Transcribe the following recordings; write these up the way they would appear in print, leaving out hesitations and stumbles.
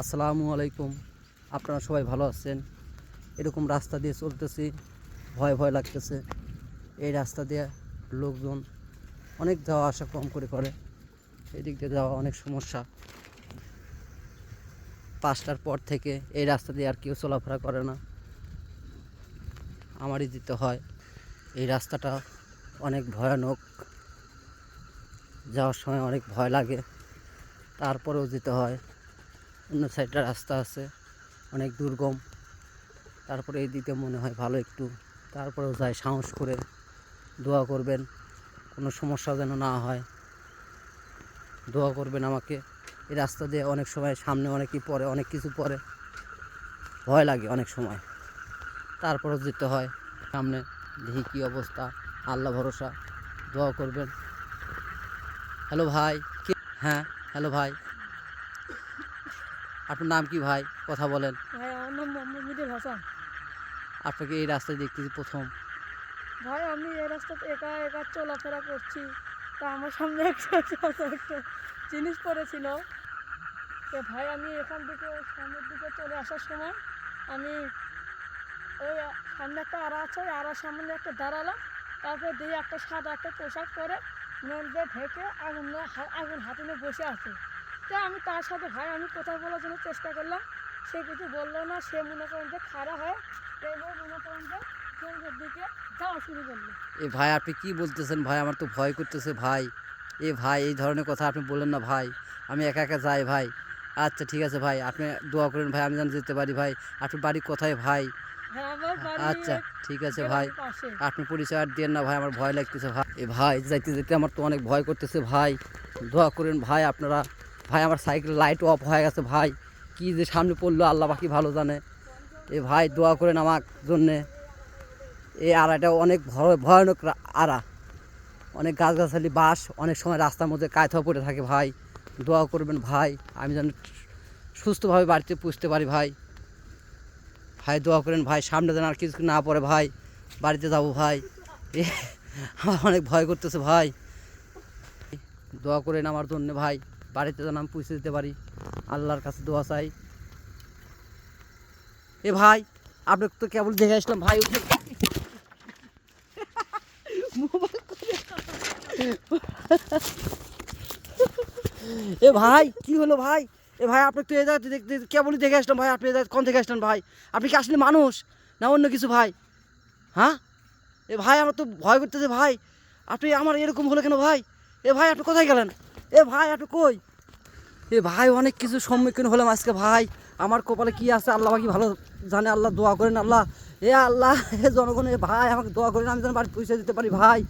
আসসালামু আলাইকুম। আপনারা সবাই ভালো আছেন? এরকম রাস্তা দিয়ে চলতেছি, ভয় ভয় লাগতেছে। এই রাস্তা দিয়ে লোকজন অনেক যাওয়া আসা কম করে এদিক দিয়ে যাওয়া অনেক সমস্যা। 5টার পর থেকে এই রাস্তা দিয়ে আর কেউ চলাফেরা করে না, আমারই যেতে হয়। এই রাস্তাটা অনেক ভয়ানক, যাওয়ার সময় অনেক ভয় লাগে, তারপরেও যেতে হয়। অন্য সাইডটা রাস্তা আছে, অনেক দুর্গম, তারপরে এই দিতে মনে হয় ভালো একটু, তারপরেও যাই সাহস করে। দোয়া করবেন কোনো সমস্যা যেন না হয়, দোয়া করবেন আমাকে। এই রাস্তা দিয়ে অনেক সময় সামনে অনেকই পড়ে, অনেক কিছু পড়ে, ভয় লাগে অনেক সময়, তারপরেও যেতে হয় সামনে। দেখি কী অবস্থা, আল্লাহ ভরসা, দোয়া করবেন। হ্যালো ভাই, কে? হ্যাঁ হ্যালো ভাই, আপনার নাম কি ভাই? কথা বলেন। ভাই আমার নাম মোহাম্মদ মিদুল হাসান। আপনাকে এই রাস্তায় দেখতেছি প্রথম। ভাই আমি এই রাস্তাতে একা একা চলাফেরা করছি, তা আমার সামনে একটা জিনিস পড়েছিল। তো ভাই আমি এখান থেকে সামনের দিকে চলে আসার সময় আমি ওই সামনে একটা আড়া আছে, ওই আড়ার সামনে একটা দাঁড়ালাম। তারপরে দিয়ে একটা সাদা একটা পোশাক পরে মধ্যে ঢেকে আগুন হাতে নিয়ে বসে আছে। তো আমি তার সাথে ভাই আমি কথা বলার জন্য চেষ্টা করলাম, সে কিছু বললো না। সে মনে করেন যে খাড়া হয় এবার মনে করেন যে কেন্দ্রের দিকে যাওয়া শুরু করলো। এ ভাই আপনি কি বলতেছেন ভাই? আমার তো ভয় করতেছে ভাই। এ ভাই এই ধরনের কথা আপনি বললেন না ভাই, আমি একা একা যাই ভাই। আচ্ছা ঠিক আছে ভাই, আপনি দোয়া করেন ভাই আমি যেন যেতে পারি ভাই। আপনার বাড়ি কোথায় ভাই? হ্যাঁ আমার বাড়ি আচ্ছা ঠিক আছে ভাই, গ্রামের পাশে। আপনি পরিচয় আর দিয়েন না ভাই, আমার ভয় লাগতেছে ভাই। এ ভাই যাইতে যেতে আমার তো অনেক ভয় করতেছে ভাই, দোয়া করেন ভাই আপনারা। ভাই আমার সাইকেল লাইট অফ হয়ে গেছে ভাই, কি যে সামনে পড়লো আল্লাহ বাকি ভালো জানে। এ ভাই দোয়া করেন আমার জন্যে। এই আড়াটা অনেক ভয়ানক আড়া, অনেক গাছগাছালি বাস, অনেক সময় রাস্তার মধ্যে কায়থা পড়ে থাকে ভাই। দোয়া করবেন ভাই আমি যেন সুস্থভাবে বাড়িতে পুষতে পারি ভাই। ভাই দোয়া করেন ভাই, সামনে যেন আর কিছু না পড়ে ভাই, বাড়িতে যাবো ভাই। আমার অনেক ভয় করতেছে ভাই, দোয়া করেন আমার জন্য ভাই, বাড়িতে যেন আমি পুষে দিতে পারি, আল্লাহর কাছে দোয়া চাই। এ ভাই আপনাকে তো কেবল দেখে আসলাম ভাই, এ ভাই কি হলো ভাই? এ ভাই আপনি তো এই জায়গাতে দেখতে কেবলই দেখে আসলাম ভাই, আপনি এই জায়গায় কোন থেকে আসলেন ভাই? আপনি কি আসলে মানুষ না অন্য কিছু ভাই? হ্যাঁ এ ভাই আমার তো ভয় করতেছে ভাই, আপনি আমার এরকম হলো কেন ভাই? এ ভাই আপনি কোথায় গেলেন? এ ভাই আপনি কই? এ ভাই অনেক কিছু সম্মুখীন হলাম আজকে ভাই, আমার কপালে কি আছে আল্লাহ বাকি ভালো জানে। আল্লাহ দোয়া করেন আল্লাহ, এ আল্লাহ এ জনগণ, এ ভাই আমাকে দোয়া করেন আমি যেন বাড়ি পৌঁছে দিতে পারি ভাই।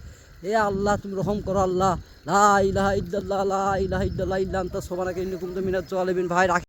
এ আল্লাহ তুমি রহম করো আল্লাহ, লা ইলাহা ইল্লাল্লাহ লা ইলাহা ইল্লাল্লাহ ইল্লা আনতা সুবহানাকা ইন্নী কুনতু মিনাজ জালিমিন। ভাই রাখি।